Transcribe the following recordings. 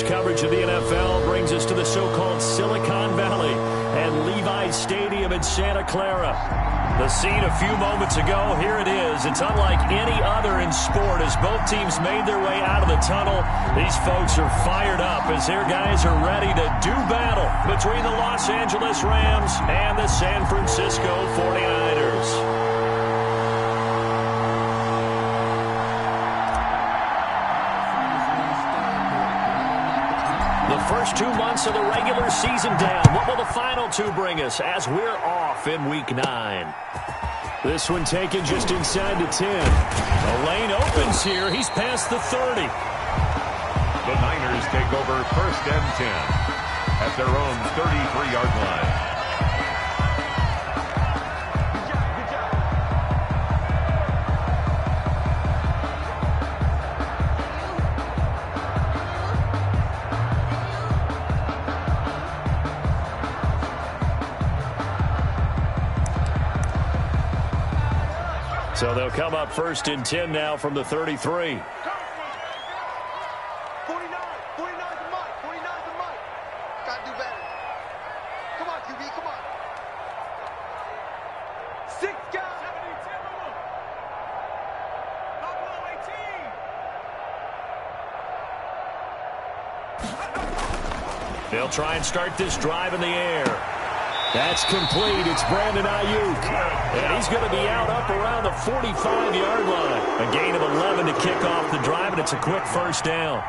This coverage of the NFL brings us to the so-called Silicon Valley and Levi's Stadium in Santa Clara. The scene a few moments ago, here it is. It's unlike any other in sport as both teams made their way out of the tunnel. These folks are fired up as their guys are ready to do battle between the Los Angeles Rams and the San Francisco 49ers. The first 2 months of the regular season down. What will the final two bring us as we're off in Week 9? This one taken just inside the 10. The lane opens here. He's past the 30. The Niners take over 1st and 10 at their own 33-yard line. So they'll come up 1st and 10 now from the 33. 49 the mic. 49 the mic. Gotta do better. Come on, QB, come on. 6 guys. 10 of them. Buffalo 18. They'll try and start this drive in the air. That's complete. It's Brandon Ayuk. And he's going to be out up around the 45-yard line. A gain of 11 to kick off the drive, and it's a quick first down.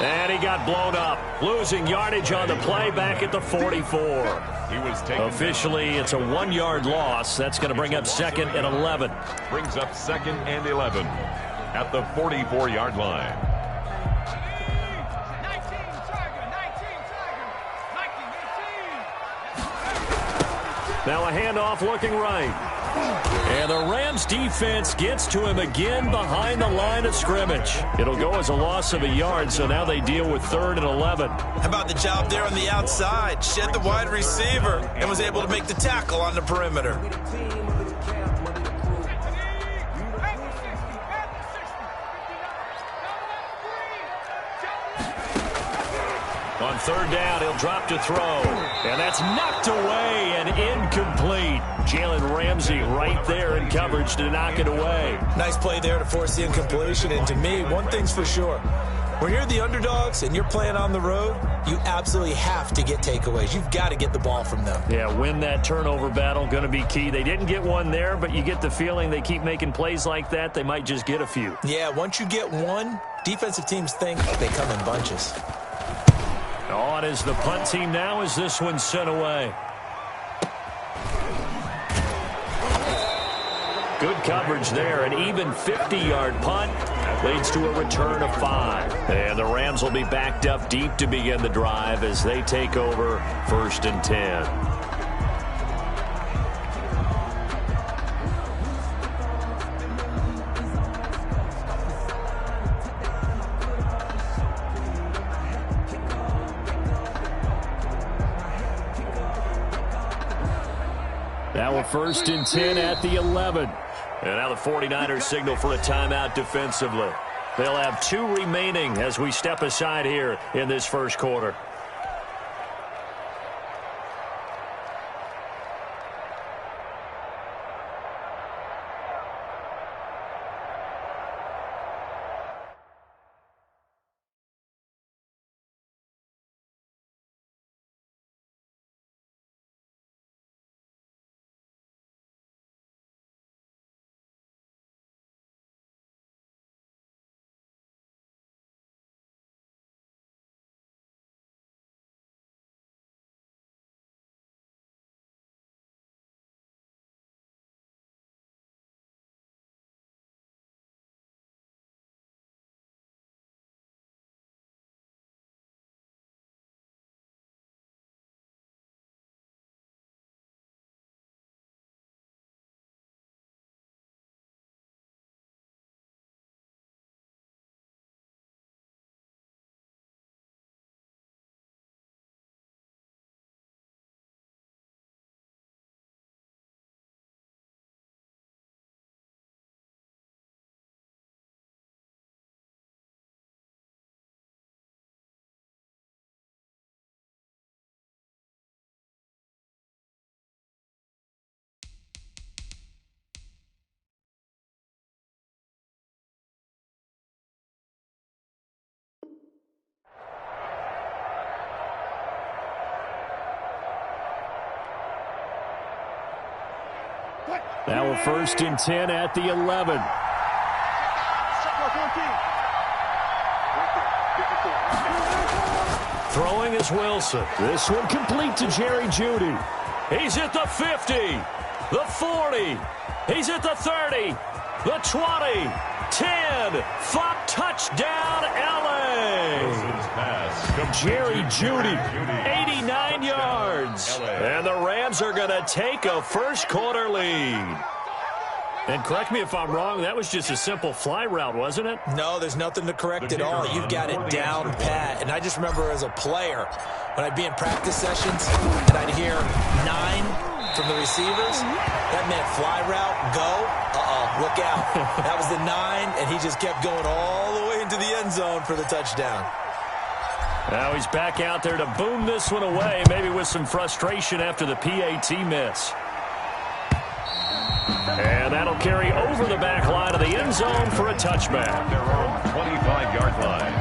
And he got blown up, losing yardage on the play back at the 44. He was taken Officially, it's a 1-yard loss. That's going to bring up 2nd and 11. Brings up 2nd and 11 at the 44-yard line. 19 Tiger. Now a handoff looking right. And the Rams defense gets to him again behind the line of scrimmage. It'll go as a loss of a yard, so now they deal with 3rd and 11. How about the job there on the outside? Shed the wide receiver and was able to make the tackle on the perimeter. On 3rd down, he'll drop to throw. And that's knocked away and incomplete. Jalen Ramsey right there in coverage to knock it away. Nice play there to force the incompletion. And to me, one thing's for sure. When you're the underdogs and you're playing on the road, you absolutely have to get takeaways. You've got to get the ball from them. Yeah, win that turnover battle, going to be key. They didn't get one there, but you get the feeling they keep making plays like that, they might just get a few. Yeah, once you get one, defensive teams think they come in bunches. On is the punt team now as this one's sent away. Good coverage there. An even 50-yard punt leads to a return of 5. And the Rams will be backed up deep to begin the drive as they take over 1st and 10. Now a 1st and 10 at the 11. And now the 49ers signal for a timeout defensively. They'll have 2 remaining as we step aside here in this first quarter. Now a 1st and 10 at the 11. Throwing is Wilson. This one complete to Jerry Jeudy. He's at the 50, the 40. He's at the 30, the 20, 10. 5 touchdown, L.A. Jerry Jeudy, 89 yards. And the Rams are going to take a first-quarter lead. And correct me if I'm wrong, that was just a simple fly route, wasn't it? No, there's nothing to correct at all. You've got it down pat. And I just remember as a player, when I'd be in practice sessions and I'd hear 9 from the receivers, that meant fly route, go, look out. That was the 9, and he just kept going all the way into the end zone for the touchdown. Now he's back out there to boom this one away, maybe with some frustration after the PAT miss. And that'll carry over the back line of the end zone for a touchback. Their own 25-yard line.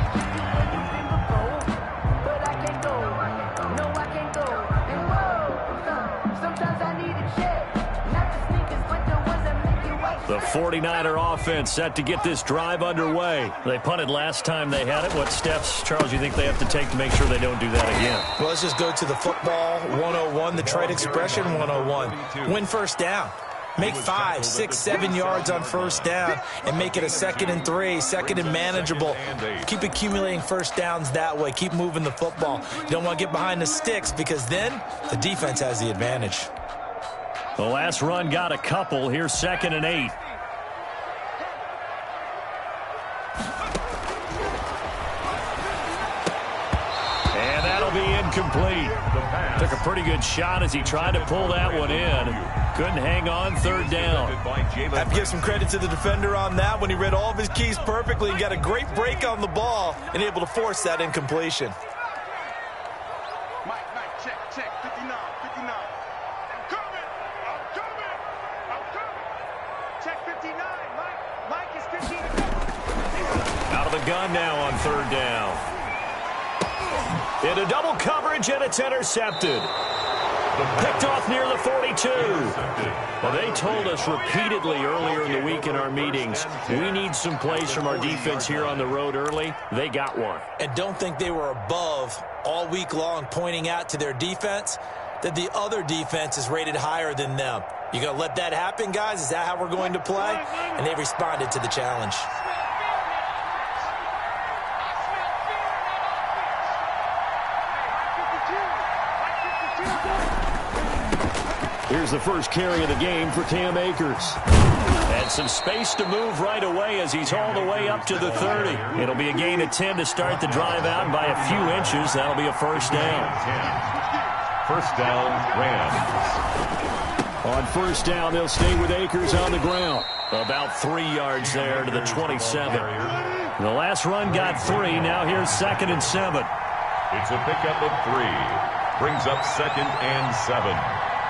The 49er offense set to get this drive underway. They punted last time they had it. What steps, Charles, you think they have to take to make sure they don't do that again? Well, let's just go to the football 101, the trade expression 101. Win first down. Make 5, 6, 7 yards on first down and make it a 2nd and 3, 2nd and manageable. Keep accumulating first downs that way. Keep moving the football. You don't want to get behind the sticks because then the defense has the advantage. The last run got a couple. Here's 2nd and 8. And that'll be incomplete. Took a pretty good shot as he tried to pull that one in. Couldn't hang on 3rd down. I have to give some credit to the defender on that when he read all of his keys perfectly and got a great break on the ball and able to force that incompletion. Mike, check, 59. I'm coming. Check 59, Mike is 15. Out of the gun now on 3rd down. Into double coverage, and it's intercepted. Picked off near the 42. Well, they told us repeatedly earlier in the week in our meetings, we need some plays from our defense here on the road early. They got one. And don't think they were above all week long pointing out to their defense that the other defense is rated higher than them. You going to let that happen, guys? Is that how we're going to play? And they responded to the challenge. Here's the first carry of the game for Cam Akers. And some space to move right away as he's all the way up to the 30. It'll be a gain of 10 to start the drive out, and by a few inches, that'll be a first down. 10. First down, Rams. On first down, they'll stay with Akers on the ground. About 3 yards there to the 27. The last run got 3. Now here's 2nd and 7. It's a pickup of 3. Brings up 2nd and 7.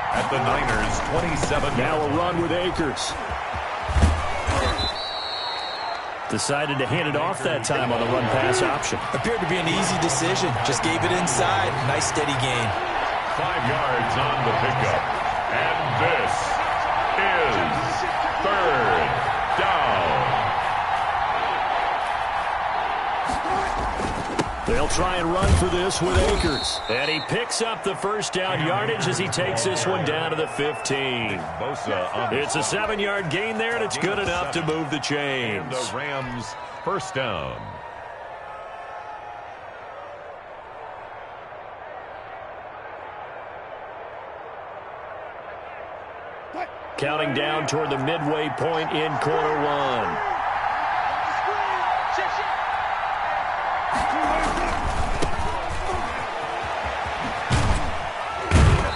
At the Niners' 27. Now a run with Akers. Decided to hand it off that time on the run-pass option. Appeared to be an easy decision. Just gave it inside. Nice steady gain. 5 yards on the pickup. And this is 3rd down. They'll try and run for this with Akers. And he picks up the first down yardage as he takes this one down to the 15. It's a 7-yard gain there, and it's good enough to move the chains. The Rams first down. Counting down toward the midway point in quarter 1.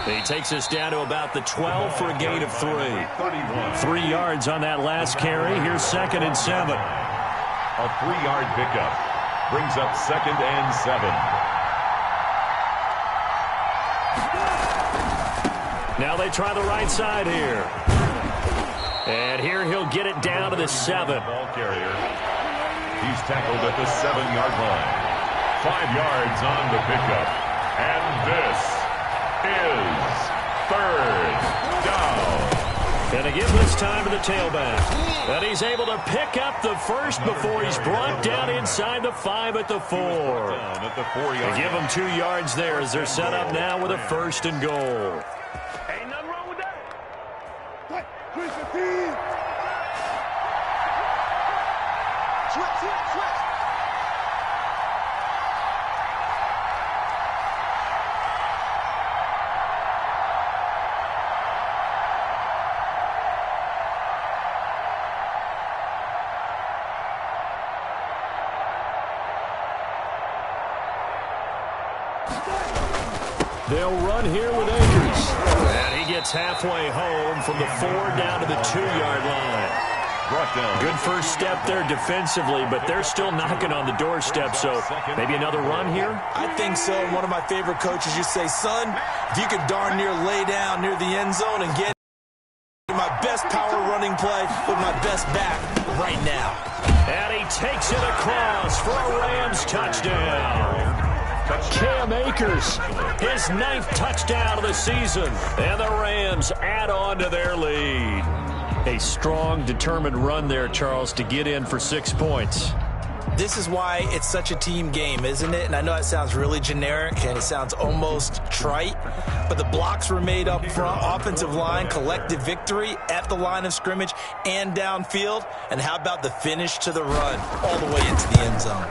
He takes us down to about the 12 for a gain of 3. 3 yards on that last carry. Here's 2nd and 7. A 3-yard pickup. Brings up 2nd and 7. Now they try the right side here. And here he'll get it down to the 7. Ball carrier. He's tackled at the 7-yard line. 5 yards on the pickup. And this is 3rd down. And to give this time to the tailback. And he's able to pick up the first before he's brought down inside the 5 at the 4. They give him 2 yards there as they're set up now with a 1st and goal. Ain't nothing wrong with that. Switch. They'll run here with Akers. And he gets halfway home from the 4 down to the 2-yard line. Good first step there defensively, but they're still knocking on the doorstep, so maybe another run here? I think so. One of my favorite coaches used to say, son, if you could darn near lay down near the end zone and get my best power running play with my best back right now. And he takes it across for a Rams touchdown. Cam Akers, his 9th touchdown of the season. And the Rams add on to their lead. A strong, determined run there, Charles, to get in for 6 points. This is why it's such a team game, isn't it? And I know it sounds really generic and it sounds almost trite, but the blocks were made up front, offensive line, collective victory at the line of scrimmage and downfield. And how about the finish to the run all the way into the end zone?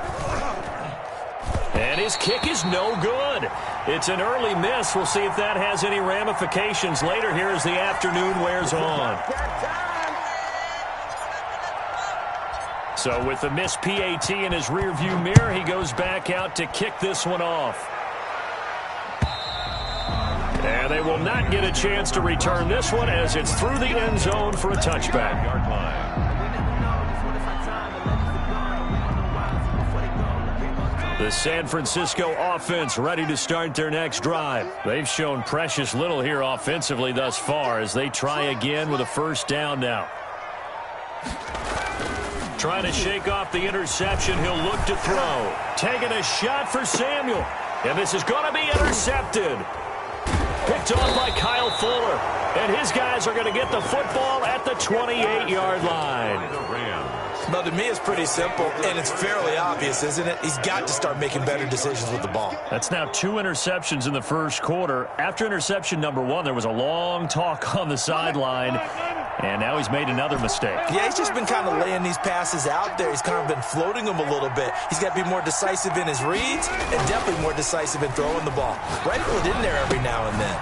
And his kick is no good. It's an early miss. We'll see if that has any ramifications later here as the afternoon wears on. So with the missed PAT in his rearview mirror, he goes back out to kick this one off. And they will not get a chance to return this one as it's through the end zone for a touchback. The San Francisco offense ready to start their next drive. They've shown precious little here offensively thus far as they try again with a 1st down now. Trying to shake off the interception. He'll look to throw. Taking a shot for Samuel. And this is going to be intercepted. Picked off by Kyle Fuller. And his guys are going to get the football at the 28-yard line. Well, to me, it's pretty simple, and it's fairly obvious, isn't it? He's got to start making better decisions with the ball. That's now 2 interceptions in the first quarter. After interception number 1, there was a long talk on the sideline, and now he's made another mistake. Yeah, he's just been kind of laying these passes out there. He's kind of been floating them a little bit. He's got to be more decisive in his reads and definitely more decisive in throwing the ball. Rifle it in there every now and then.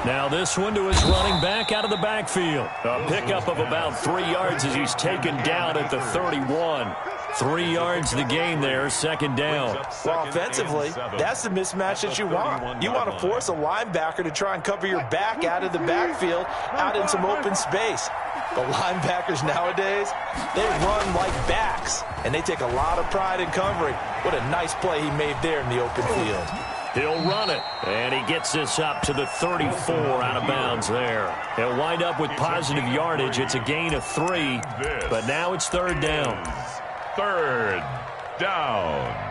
Now this one to his running back out of the backfield. A pickup of about 3 yards as he's taken down at the 31. 3 yards the gain there, 2nd down. Well, offensively, that's the mismatch that you want. You want to force a linebacker to try and cover your back out of the backfield, out in some open space. The linebackers nowadays, they run like backs, and they take a lot of pride in covering. What a nice play he made there in the open field. He'll run it, and he gets this up to the 34 out of bounds there. He'll wind up with positive yardage. It's a gain of 3, but now it's 3rd down. 3rd down.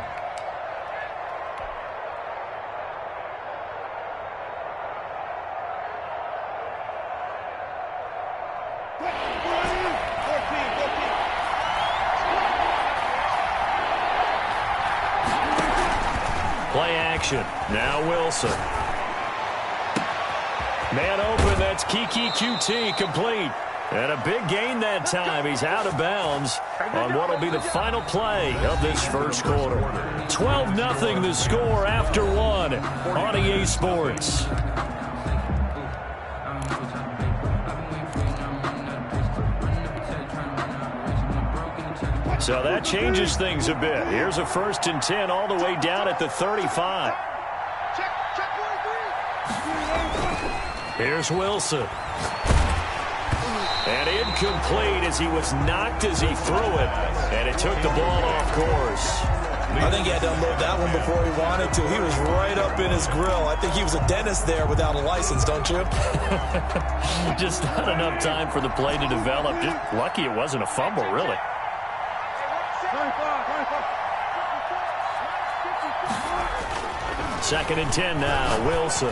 Play action. Now Wilson. Man open. That's Kiki QT complete. And a big gain that time. He's out of bounds on what will be the final play of this first quarter. 12-0 the score after 1 on EA Sports. So that changes things a bit. Here's a 1st and 10 all the way down at the 35. Here's Wilson. And incomplete as he was knocked as he threw it. And it took the ball off course. I think he had to unload that one before he wanted to. He was right up in his grill. I think he was a dentist there without a license, don't you? Just not enough time for the play to develop. Just lucky it wasn't a fumble, really. 2nd and 10 now. Wilson.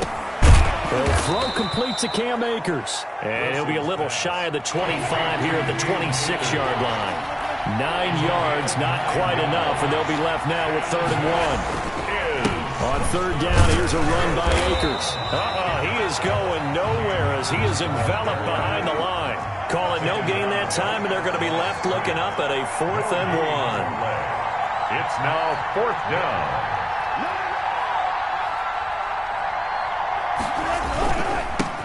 He'll throw complete to Cam Akers. And he'll be a little shy of the 25 here at the 26-yard line. 9 yards, not quite enough, and they'll be left now with 3rd and 1. On 3rd down, here's a run by Akers. He is going nowhere as he is enveloped behind the line. Call it no gain that time, and they're going to be left looking up at a 4th and 1. It's now 4th down.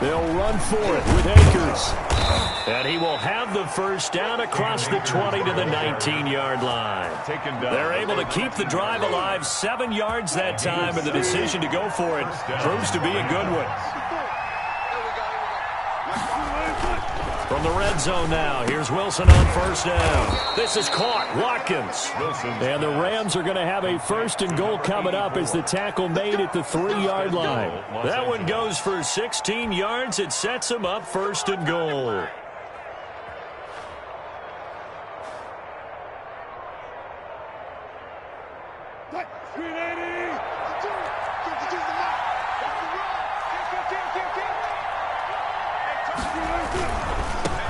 They'll run for it with Akers. And he will have the first down across the 20 to the 19-yard line. They're able to keep the drive alive 7 yards that time, and the decision to go for it proves to be a good one. From the red zone now, here's Wilson on 1st down. This is caught. Watkins. And the Rams are going to have a 1st and goal coming up as the tackle made at the 3-yard line. That one goes for 16 yards. It sets them up 1st and goal.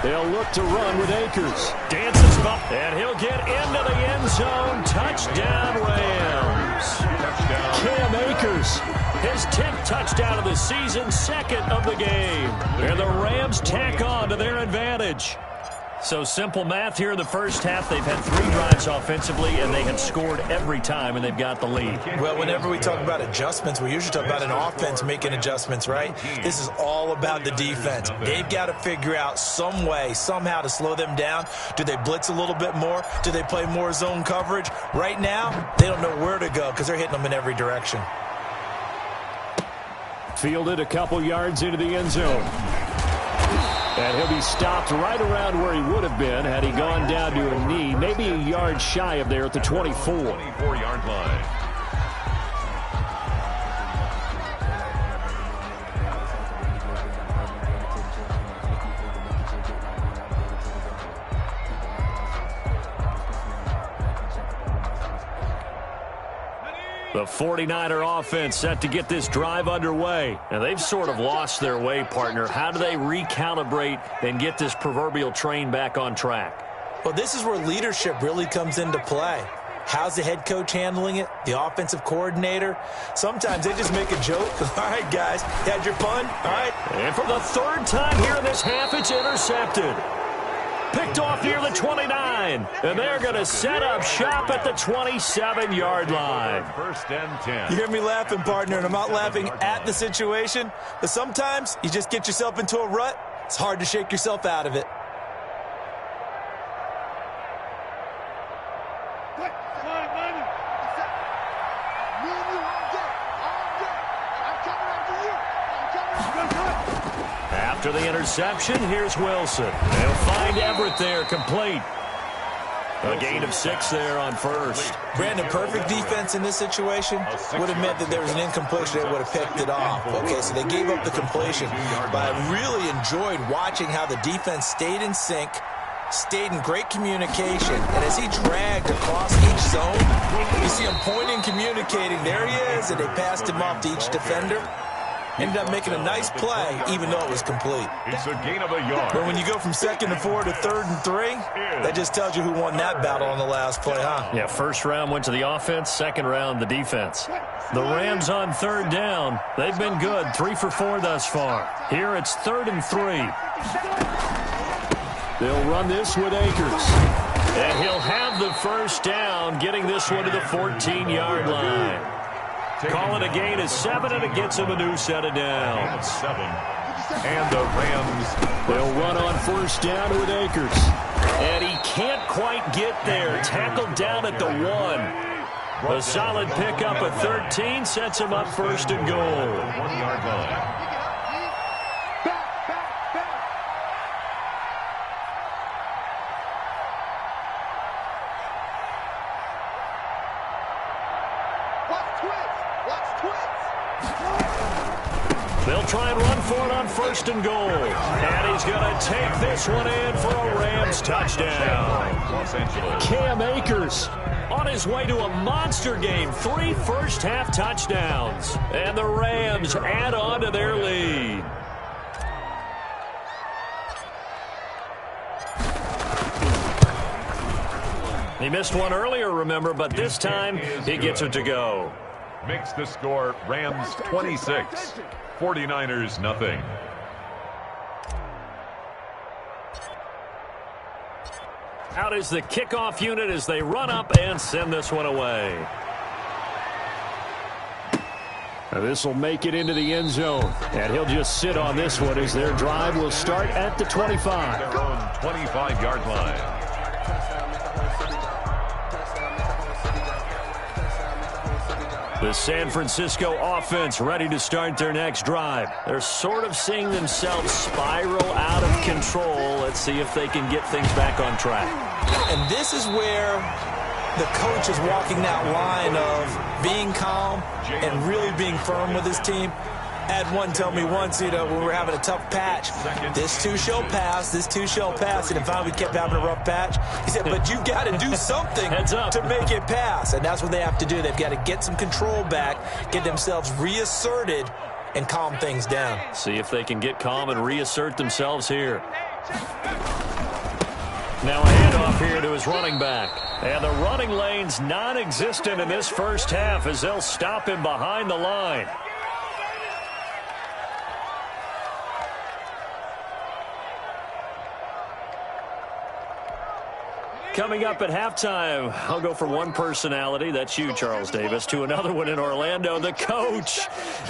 They'll look to run with Akers. Dances up, and he'll get into the end zone. Touchdown, Rams. Cam Akers, his 10th touchdown of the season, 2nd of the game. And the Rams tack on to their advantage. So simple math here in the first half. They've had 3 drives offensively, and they have scored every time, and they've got the lead. Well, whenever we talk about adjustments, we usually talk about an offense making adjustments, right? This is all about the defense. They've got to figure out some way, somehow to slow them down. Do they blitz a little bit more? Do they play more zone coverage? Right now, they don't know where to go because they're hitting them in every direction. Fielded a couple yards into the end zone. And he'll be stopped right around where he would have been had he gone down to a knee, maybe a yard shy of there at the 24. 24-yard line. The 49er offense set to get this drive underway. And they've sort of lost their way, partner. How do they recalibrate and get this proverbial train back on track? Well, this is where leadership really comes into play. How's the head coach handling it? The offensive coordinator? Sometimes they just make a joke. All right, guys, you had your fun? All right. And for the 3rd time here in this half, it's intercepted. Picked off near the 29, and they're going to set up shop at the 27-yard line. 1st and 10. You hear me laughing, partner, and I'm not laughing at the situation, but sometimes you just get yourself into a rut. It's hard to shake yourself out of it. After the interception, here's Wilson. They'll find Everett there, complete. A gain of 6 there on 1st. Brandon, perfect defense in this situation would have meant that there was an incompletion. They would have picked it off. Okay, so they gave up the completion. But I really enjoyed watching how the defense stayed in sync, stayed in great communication. And as he dragged across each zone, you see him pointing, communicating. There he is, and they passed him off to each defender. Ended up making a nice play, even though it was complete. It's a gain of a yard. But when you go from 2nd and 4 to 3rd and 3, that just tells you who won that battle on the last play, huh? Yeah, 1st round went to the offense, 2nd round the defense. The Rams on 3rd down. They've been good, 3 for 4 thus far. Here it's 3rd and 3. They'll run this with Akers. And he'll have the first down, getting this one to the 14-yard line. Call it a gain of 7, and it gets him a new set of downs. 7. And the Rams. They'll run on 1st down with Akers. And he can't quite get there. Tackled down at the 1. A solid pickup at 13 sets him up 1st and goal. 1-yard line. They'll try and run for it on 1st and goal. And he's going to take this one in for a Rams touchdown. Cam Akers on his way to a monster game. 3 first-half touchdowns. And the Rams add on to their lead. He missed one earlier, remember, but this time he gets it to go. Makes the score Rams 26, 49ers nothing. Out is the kickoff unit as they run up and send this one away. This will make it into the end zone, and he'll just sit on this one as their drive will start at the 25. Their own 25-yard line. The San Francisco offense ready to start their next drive. They're sort of seeing themselves spiral out of control. Let's see if they can get things back on track. And this is where the coach is walking that line of being calm and really being firm with his team. I had one tell me once, when we were having a tough patch, this too shall pass, this too shall pass. And finally we kept having a rough patch. He said, but you've got to do something to make it pass. And that's what they have to do. They've got to get some control back, get themselves reasserted, and calm things down. See if they can get calm and reassert themselves here. Now a handoff here to his running back. And the running lane's non-existent in this first half as they'll stop him behind the line. Coming up at halftime, I'll go from one personality, that's you, Charles Davis, to another one in Orlando, the coach.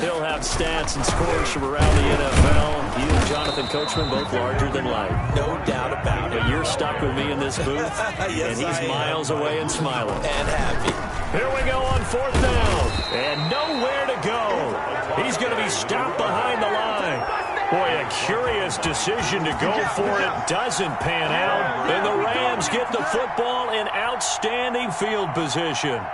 He'll have stats and scores from around the NFL. You and Jonathan Coachman, both larger than life. No doubt about it. But you're stuck with me in this booth, yes, and he's miles away and smiling. And happy. Here we go on fourth down, and nowhere to go. He's going to be stopped behind the line. Boy, a curious decision to go for it. Doesn't pan out. And the Rams get the football in outstanding field position.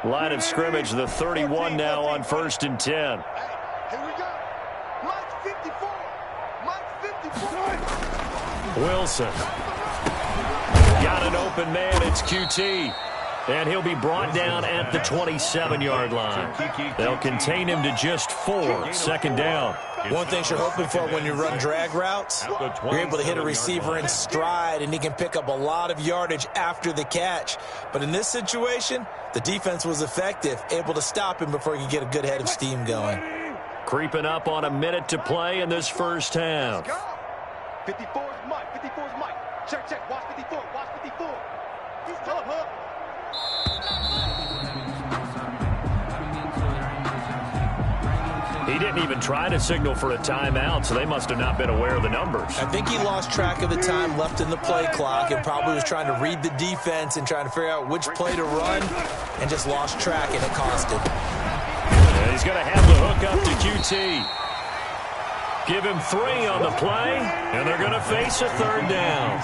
Line of scrimmage, the 31 now on 1st and 10. Here we go. Mike 54. Mike 54. Wilson. Got an open man. It's QT. And he'll be brought down at the 27-yard line. They'll contain him to just 4. Second down. One thing you're hoping for when you run drag routes, you're able to hit a receiver in stride, and he can pick up a lot of yardage after the catch. But in this situation, the defense was effective, able to stop him before he could get a good head of steam going. Creeping up on a minute to play in this first half. 54 is Mike. 54 is Mike. Check, check. Watch 54. Watch 54. He's tough, huh? He didn't even try to signal for a timeout, so they must have not been aware of the numbers. I think he lost track of the time left in the play clock and probably was trying to read the defense and trying to figure out which play to run and just lost track, and it cost him. And he's going to have the hook up to QT. Give him 3 on the play, and they're going to face a third down.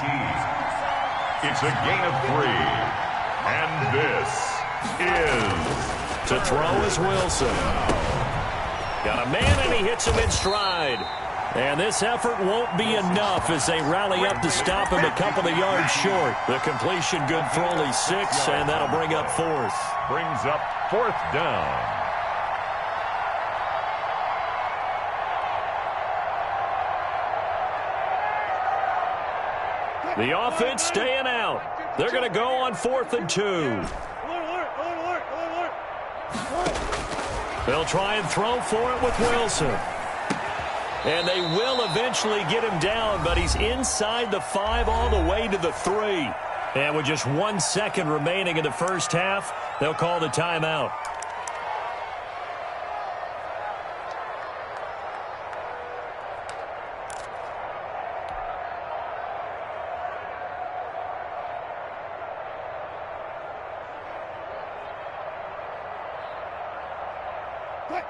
It's a gain of 3. And this is... To throw is Wilson. Got a man, and he hits him in stride. And this effort won't be enough as they rally up to stop him a couple of yards short. The completion good for only 6, and that'll bring up 4th. Brings up 4th down. The offense staying out. They're going to go on 4th and 2. They'll try and throw for it with Wilson. And they will eventually get him down, but he's inside the 5 all the way to the 3. And with just 1 second remaining in the first half, they'll call the timeout.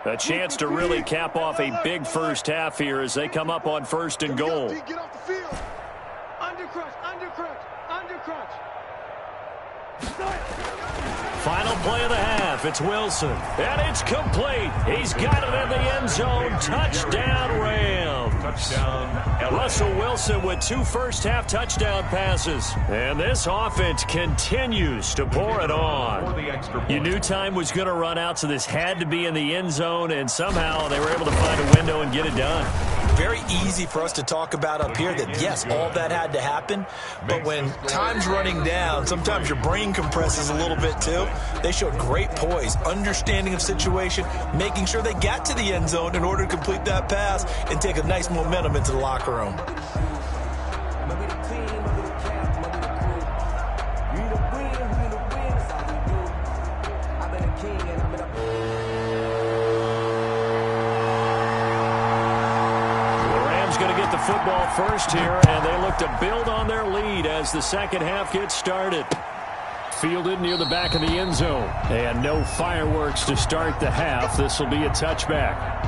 A chance to really cap off a big first half here as they come up on 1st and goal. Get off the field. Under crunch, under crunch, under crunch. Final play of the half. It's Wilson. And it's complete. He's got it in the end zone. Touchdown, Rams. Touchdown, Russell Wilson with 2 first-half touchdown passes. And this offense continues to pour it on. You knew time was going to run out, so this had to be in the end zone, and somehow they were able to find a window and get it done. Very easy for us to talk about up here that, yes, all that had to happen. But when time's running down, sometimes your brain compresses a little bit too. They showed great poise, understanding of situation, making sure they got to the end zone in order to complete that pass and take a nice momentum into the locker room. Football first here, and they look to build on their lead as the second half gets started. Fielded near the back of the end zone, and no fireworks to start the half. This will be a touchback.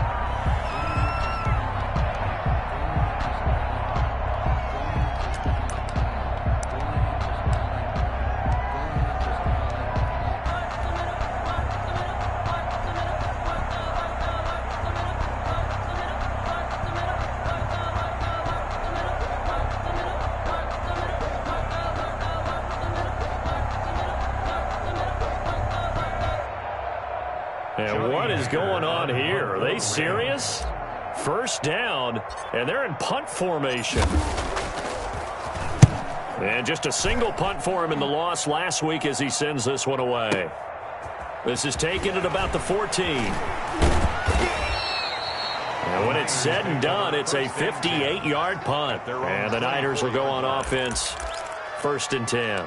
And what is going on here? Are they serious? First down, and they're in punt formation. And just a single punt for him in the loss last week as he sends this one away. This is taken at about the 14. And when it's said and done, it's a 58-yard punt. And the Niners will go on offense, 1st and 10.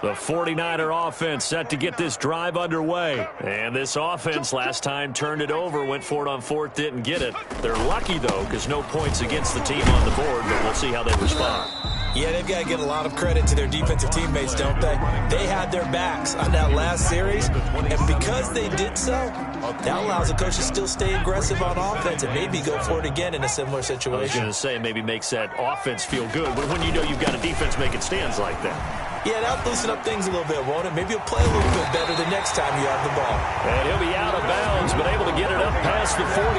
The 49er offense set to get this drive underway. And this offense last time turned it over, went for it on 4th, didn't get it. They're lucky, though, because no points against the team on the board, but we'll see how they respond. Yeah, they've got to give a lot of credit to their defensive teammates, don't they? They had their backs on that last series, and because they did so, that allows the coach to still stay aggressive on offense and maybe go for it again in a similar situation. I was going to say maybe makes that offense feel good, but when you know you've got a defense making stands like that. Yeah, that'll loosen up things a little bit, won't it? Maybe you'll play a little bit better the next time you have the ball. And he'll be out of bounds, but able to get it up past the 45.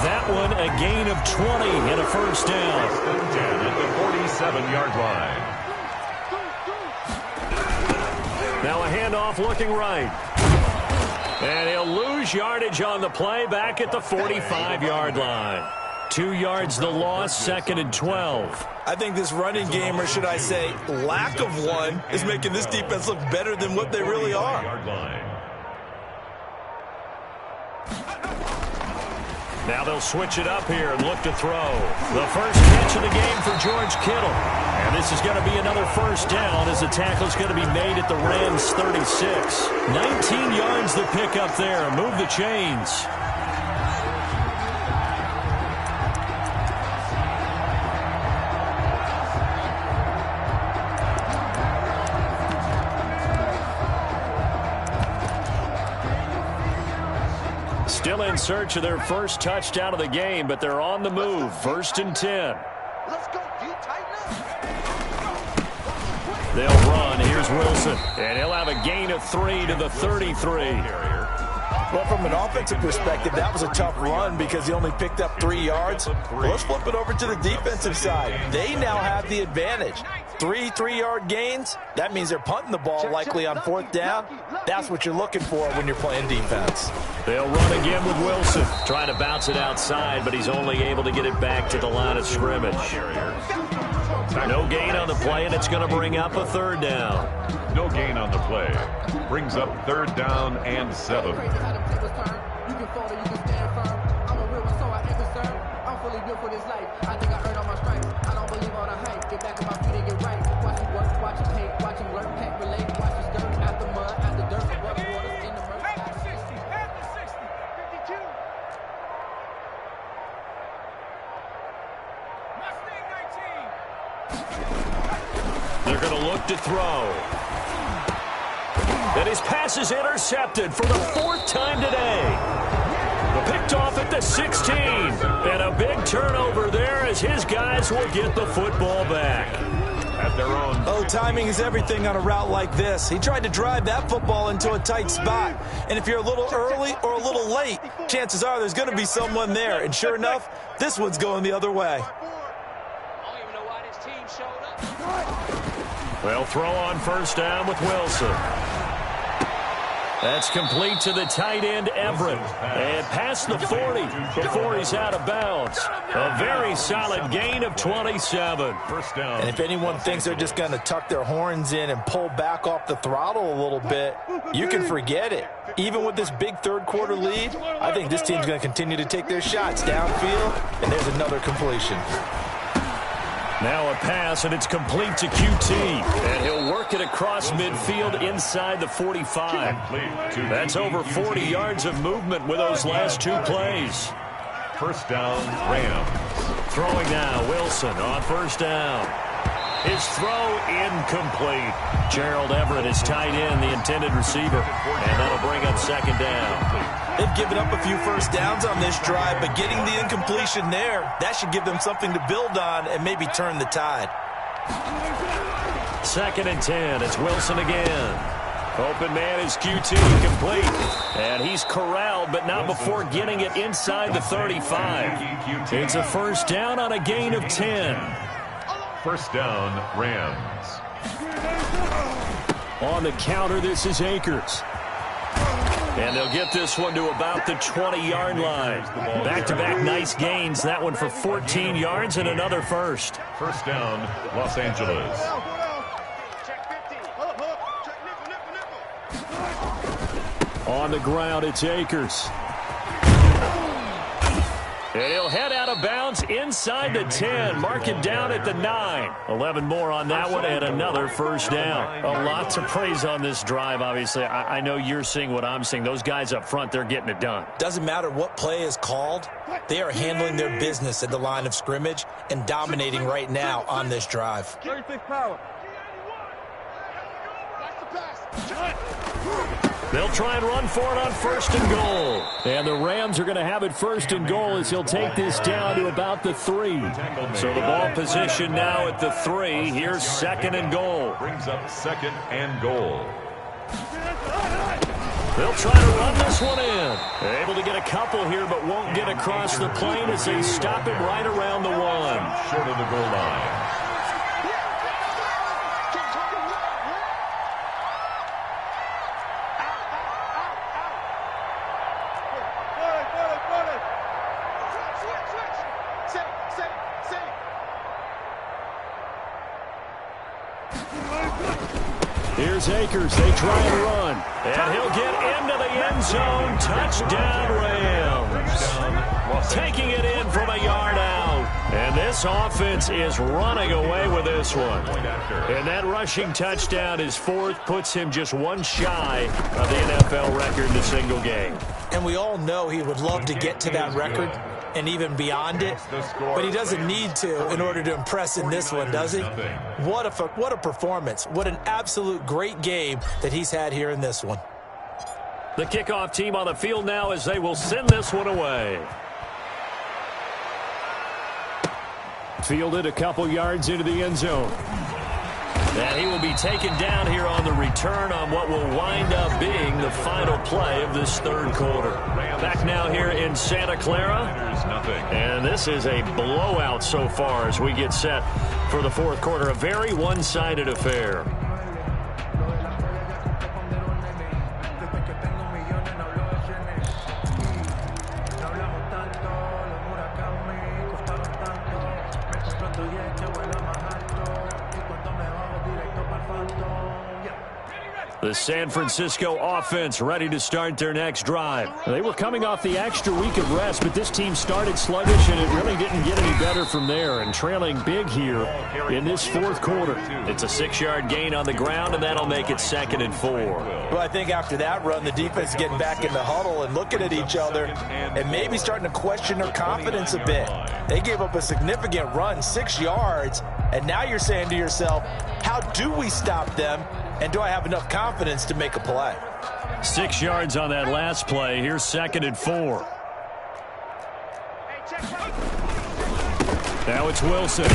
That one a gain of 20 and a first down. At the 47-yard line. Now a handoff looking right. And he'll lose yardage on the play back at the 45-yard line. 2 yards the loss, 2nd and 12. I think this running game, or should I say lack of one, is making this defense look better than what they really are. Now they'll switch it up here and look to throw. The first catch of the game for George Kittle. And this is going to be another first down as the tackle is going to be made at the Rams' 36. 19 yards to pick up there. Move the chains. Still in search of their first touchdown of the game, but they're on the move. 1st and 10. Let's go, D. Tighten up. They'll run. Here's Wilson. And he'll have a gain of 3 to the 33. Well, from an offensive perspective, that was a tough run because he only picked up 3 yards. Well, let's flip it over to the defensive side. They now have the advantage. 3 3-yard gains. That means they're punting the ball likely on 4th down. That's what you're looking for when you're playing defense. They'll run again with Wilson. Trying to bounce it outside, but he's only able to get it back to the line of scrimmage. No gain on the play, and it's going to bring up a 3rd down. No gain on the play. Brings up 3rd down and 7. They're going to look to throw. And his pass is intercepted for the 4th time today. Picked off at the 16. And a big turnover there as as his guys will get the football back. At their own. Oh, timing is everything on a route like this. He tried to drive that football into a tight spot. And if you're a little early or a little late, chances are there's going to be someone there. And sure enough, this one's going the other way. They'll throw on first down with Wilson. That's complete to the tight end, Everett. And past the 40 before he's out of bounds. A very solid gain of 27. First down. And if anyone thinks they're just going to tuck their horns in and pull back off the throttle a little bit, you can forget it. Even with this big third-quarter lead, I think this team's going to continue to take their shots downfield, and there's another completion. Now a pass, and it's complete to QT. And he'll work it across midfield inside the 45. That's over 40 yards of movement with those last two plays. First down, Rams. Throwing now, Wilson on first down. His throw incomplete. Gerald Everett is tight end, the intended receiver. And that'll bring up second down. They've given up a few first downs on this drive, but getting the incompletion there, that should give them something to build on and maybe turn the tide. Second and 10. It's Wilson again. Open man is QT, complete. And he's corralled, but not before getting it inside the 35. It's a first down on a gain of 10. First down, Rams. On the counter, this is Akers. And they'll get this one to about the 20-yard line. Back-to-back nice gains. That one for 14 yards and another first. First down, Los Angeles. On the ground, it's Akers. And he'll head out of bounds inside the 10. Mark it down at the 9. 11 more on that one and another first down. A lot to praise on this drive, obviously. I know you're seeing what I'm seeing. Those guys up front, they're getting it done. Doesn't matter what play is called. They are handling their business at the line of scrimmage and dominating right now on this drive. 36 power. They'll try and run for it on first and goal. And the Rams are going to have it first and goal as he'll take this down to about the 3. So the ball position now at the 3. Here's second and goal. Brings up second and goal. They'll try to run this one in. They're able to get a couple here, but won't get across the plane as they stop it right around the 1. Short of the goal line. Here's Akers. They try and run. And he'll get into the end zone. Touchdown, Rams. Taking it in from a yard out. And this offense is running away with this one. And that rushing touchdown, his 4th, puts him just one shy of the NFL record in a single game. And we all know he would love to get to that record and even beyond it, but he doesn't need to in order to impress in this one, does he? What a performance. What an absolute great game that he's had here in this one. The kickoff team on the field now as they will send this one away. Fielded a couple yards into the end zone. And he will be taken down here on the return on what will wind up being the final play of this third quarter. Back now here in Santa Clara. And this is a blowout so far as we get set for the fourth quarter. A very one-sided affair. The San Francisco offense ready to start their next drive. They were coming off the extra week of rest, but this team started sluggish, and it really didn't get any better from there, and trailing big here in this fourth quarter. It's a 6-yard gain on the ground, and that'll make it second and 4. Well, I think after that run, the defense is getting back in the huddle and looking at each other and maybe starting to question their confidence a bit. They gave up a significant run, 6 yards, and now you're saying to yourself, how do we stop them? And do I have enough confidence to make a play? 6 yards on that last play. Here's second and 4. Now it's Wilson.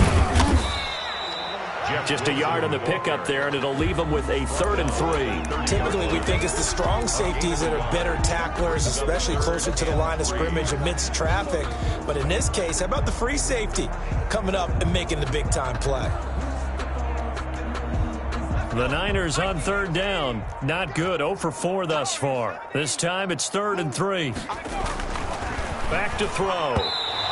Just a yard on the pickup there, and it'll leave them with a 3rd and 3. Typically, we think it's the strong safeties that are better tacklers, especially closer to the line of scrimmage amidst traffic. But in this case, how about the free safety coming up and making the big-time play? The Niners on 3rd down. Not good. 0 for 4 thus far. This time it's 3rd and 3. Back to throw.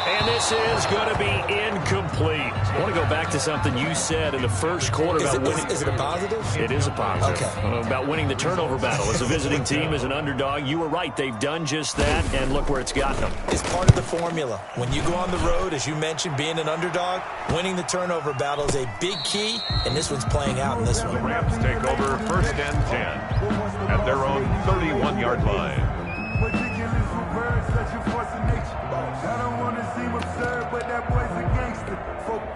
And this is going to be incomplete. I want to go back to something you said in the first quarter about winning. Is it a positive? It is a positive. Okay. About winning the turnover battle. As a visiting team, as an underdog, you were right. They've done just that, and look where it's gotten them. It's part of the formula. When you go on the road, as you mentioned, being an underdog, winning the turnover battle is a big key, and this one's playing out in this one. The Rams take over 1st and 10 at their own 31-yard line. I don't want to seem absurd, but that boy's a gangster.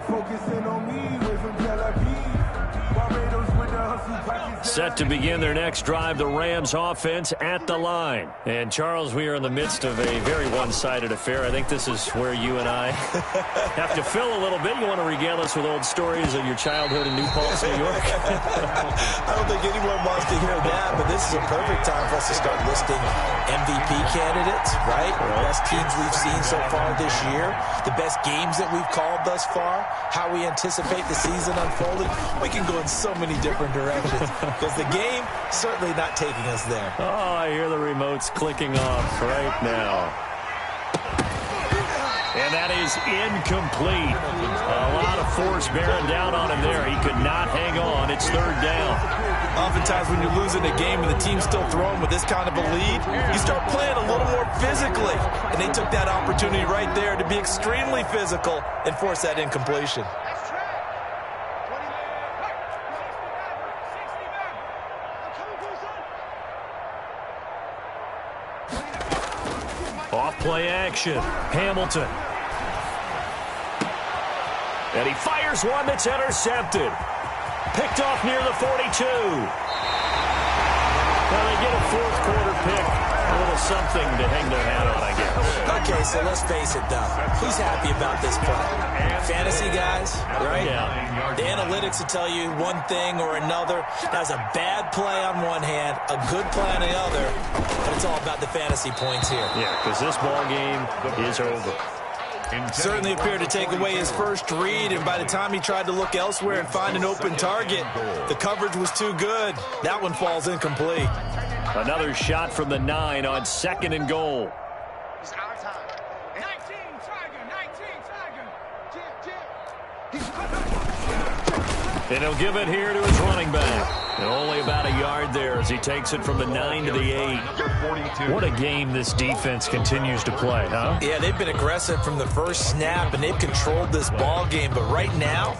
Focusing on me, way from Tel Aviv. Barbados with the hustle pockets. Set to begin their next drive, the Rams offense at the line. And, Charles, we are in the midst of a very one-sided affair. I think this is where you and I have to fill a little bit. You want to regale us with old stories of your childhood in New Paltz, New York? I don't think anyone wants to hear that, but this is a perfect time for us to start listing MVP candidates, right? The best teams we've seen so far this year, the best games that we've called thus far, how we anticipate the season unfolding. We can go in so many different directions because the game certainly not taking us there. Oh, I hear the remotes clicking off right now. And that is incomplete. A lot of force bearing down on him there. He could not hang on. It's 3rd down. Oftentimes when you're losing a game and the team's still throwing with this kind of a lead, you start playing a little more physically. And they took that opportunity right there to be extremely physical and force that incompletion. Off play action. Hamilton. And he fires one that's intercepted. Picked off near the 42. Well, they get a 4th quarter pick. A little something to hang their hat on, I guess. Okay, so let's face it, though. Who's happy about this play? Fantasy guys, right? Yeah. The analytics will tell you one thing or another. That's a bad play on one hand, a good play on the other, but it's all about the fantasy points here. Yeah, because this ball game is over. Certainly appeared to take away his first read, and by the time he tried to look elsewhere and find an open target, the coverage was too good. That one falls incomplete. Another shot from the 9 on 2nd and goal. It's our time. 19 Tiger. And he'll give it here to his running back. And only about a yard there as he takes it from the 9 to the 8. What a game this defense continues to play, huh? Yeah, they've been aggressive from the first snap, and they've controlled this ball game. But right now,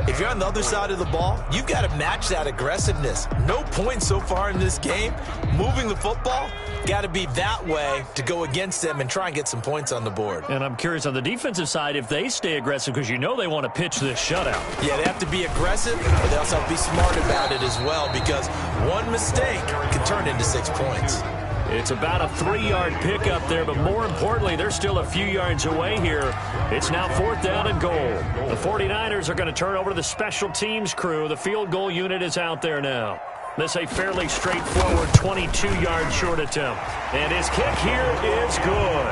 if you're on the other side of the ball, you've got to match that aggressiveness. No points so far in this game. Moving the football, got to be that way to go against them and try and get some points on the board. And I'm curious on the defensive side if they stay aggressive, because you know they want to pitch this shutout. Yeah, they have to be aggressive, but they also have to be smart about it as well, because one mistake can turn into 6 points. It's about a 3-yard pickup there, but more importantly, they're still a few yards away here. It's now 4th down and goal. The 49ers are going to turn over to the special teams crew. The field goal unit is out there now. This a fairly straightforward 22-yard short attempt. And his kick here is good.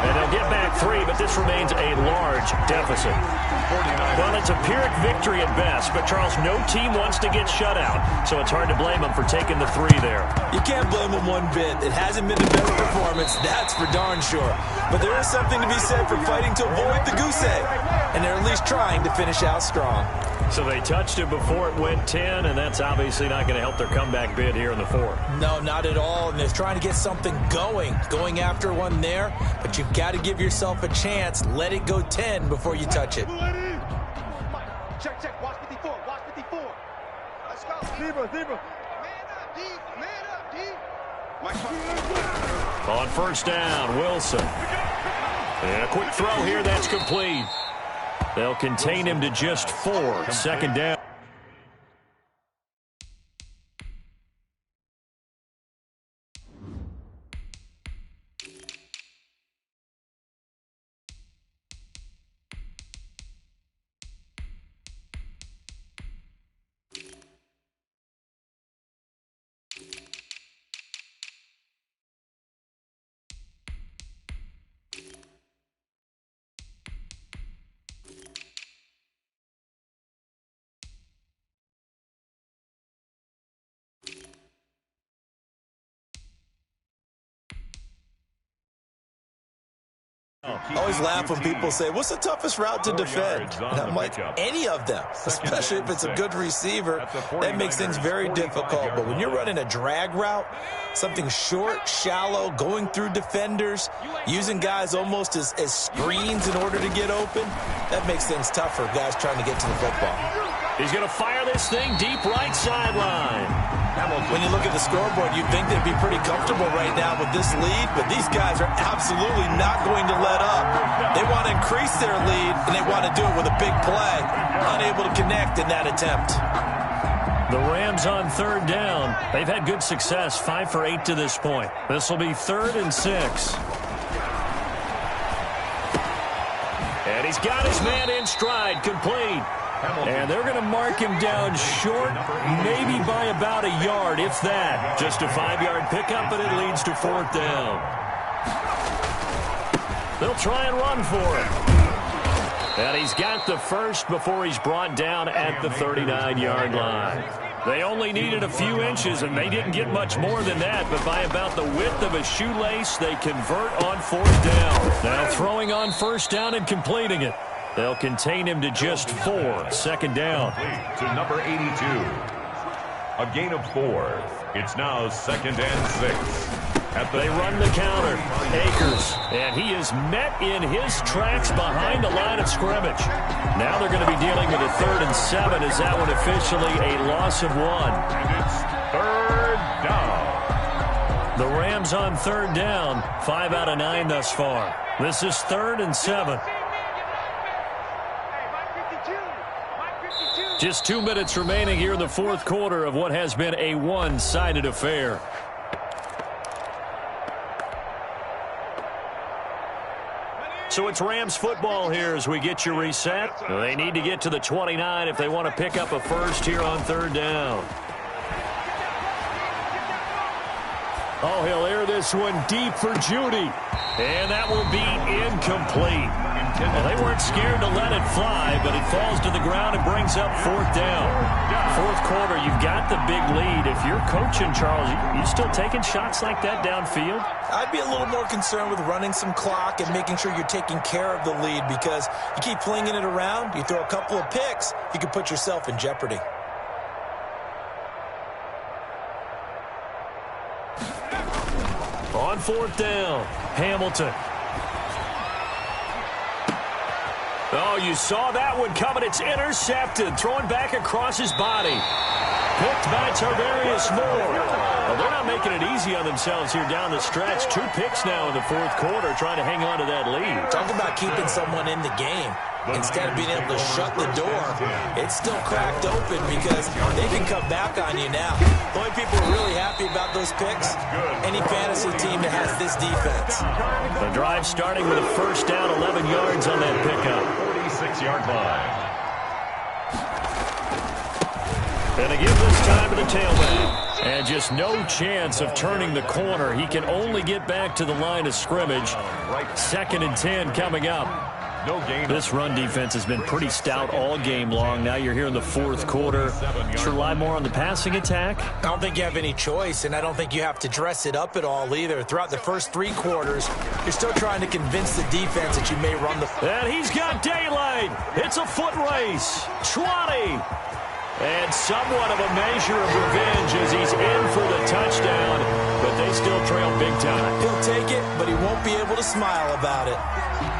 And they'll get back 3, but this remains a large deficit. Well, it's a Pyrrhic victory at best, but, Charles, no team wants to get shut out, so it's hard to blame them for taking the 3 there. You can't blame them one bit. It hasn't been the best performance, that's for darn sure. But there is something to be said for fighting to avoid the goose egg, and they're at least trying to finish out strong. So they touched it before it went 10, and that's obviously not going to help their comeback bid here in the 4th. No, not at all, and they're trying to get something going after one there, but you've got to give yourself a chance. Let it go 10 before you touch it. Check. Watch 54. Let's go. Zebra. Man up, D. Mike, On 1st down, Wilson. And a quick throw here, that's complete. They'll contain him to just 4. 2nd down. I always laugh when people say, what's the toughest route to defend? And I'm like, any of them, especially if it's a good receiver. That makes things very difficult. But when you're running a drag route, something short, shallow, going through defenders, using guys almost as screens in order to get open, that makes things tougher, guys trying to get to the football. He's going to fire this thing deep right sideline. When you look at the scoreboard, you'd think they'd be pretty comfortable right now with this lead, but these guys are absolutely not going to let up. They want to increase their lead, and they want to do it with a big play. Unable to connect in that attempt. The Rams on third down. They've had good success, 5 for 8 to this point. This will be 3rd and 6. And he's got his man in stride, complete. And they're going to mark him down short, maybe by about a yard, if that. Just a 5-yard pickup, and it leads to 4th down. They'll try and run for it. And he's got the first before he's brought down at the 39-yard line. They only needed a few inches, and they didn't get much more than that, but by about the width of a shoelace, they convert on 4th down. Now throwing on 1st down and completing it. They'll contain him to just 4. 2nd down. To number 82. A gain of 4. It's now 2nd and 6. They run the counter. Akers. And he is met in his tracks behind the line of scrimmage. Now they're going to be dealing with a 3rd and 7. Is that one officially a loss of 1? And it's 3rd down. The Rams on 3rd down. 5 out of 9 thus far. This is 3rd and 7. Just 2 minutes remaining here in the 4th quarter of what has been a one-sided affair. So it's Rams football here as we get you reset. They need to get to the 29 if they want to pick up a first here on 3rd down. Oh, he'll air this one deep for Judy. And that will be incomplete. Well, they weren't scared to let it fly, but it falls to the ground and brings up 4th down. 4th quarter, you've got the big lead. If you're coaching, Charles, you still taking shots like that downfield? I'd be a little more concerned with running some clock and making sure you're taking care of the lead, because you keep flinging it around, you throw a couple of picks, you could put yourself in jeopardy. On 4th down, Hamilton. Oh, you saw that one coming. It's intercepted. Throwing back across his body. Picked by Tarvarius Moore. Well, they're not making it easy on themselves here down the stretch. 2 picks now in the 4th quarter trying to hang on to that lead. Talk about keeping someone in the game. Instead of being able to shut the door, it's still cracked open because they can come back on you now. The only people who are really happy about those picks, any fantasy team that has this defense. The drive starting with a 1st down, 11 yards on that pickup. 46-yard line. And again this time to the tailback. And just no chance of turning the corner. He can only get back to the line of scrimmage. 2nd and 10 coming up. No gain. This run defense has been pretty stout all game long. Now you're here in the 4th quarter. Should rely more on the passing attack? I don't think you have any choice, and I don't think you have to dress it up at all either. Throughout the first 3 quarters, you're still trying to convince the defense that you may run the... And he's got daylight. It's a foot race. 20. And somewhat of a measure of revenge as he's in for the touchdown, but they still trail big time. He'll take it, but he won't be able to smile about it.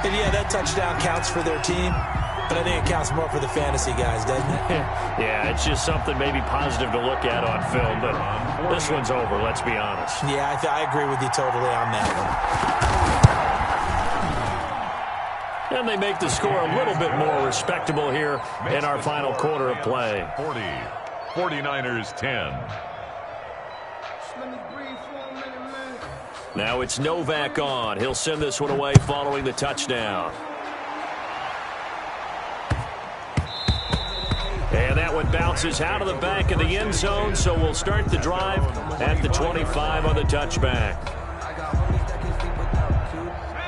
And yeah, that touchdown counts for their team, but I think it counts more for the fantasy guys, doesn't it? Yeah, it's just something maybe positive to look at on film, but this one's over, let's be honest. Yeah, I agree with you totally on that one. And they make the score a little bit more respectable here in our final quarter of play. 40. 49ers 10. Now it's Novak on. He'll send this one away following the touchdown. And that one bounces out of the back of the end zone, so we'll start the drive at the 25 on the touchback.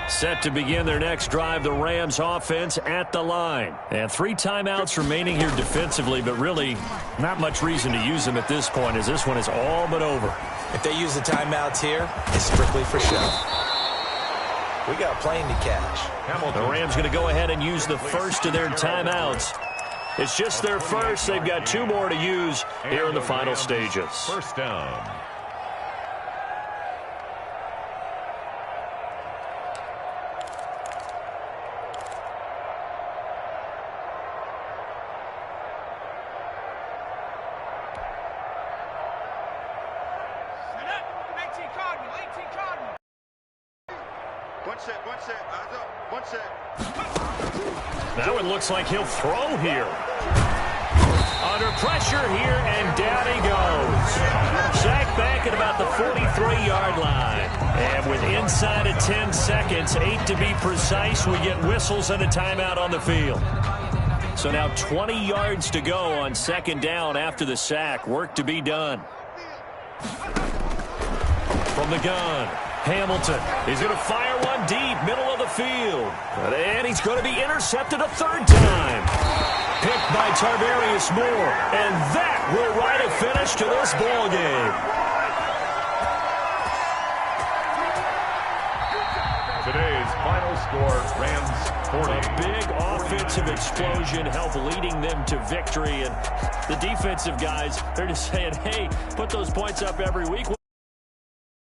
Set to begin their next drive, the Rams offense at the line. And 3 timeouts remaining here defensively, but really not much reason to use them at this point as this one is all but over. If they use the timeouts here, it's strictly for show. We got a plane to catch. The Rams going to go ahead and use the first of their timeouts. It's just their first. They've got 2 more to use here in the final stages. First down. One set. Now it looks like he'll throw here. Under pressure here, and down he goes. Sacked back at about the 43-yard line. And with inside of 10 seconds, 8 to be precise, we get whistles and a timeout on the field. So now 20 yards to go on second down after the sack. Work to be done. From the gun, Hamilton. He's going to fire one deep, middle of the field. And he's going to be intercepted a third time. Picked by Tarvarius Moore. And that will write a finish to this ball game. Today's final score, Rams 40. A big offensive explosion helped leading them to victory. And the defensive guys, they're just saying, hey, put those points up every week.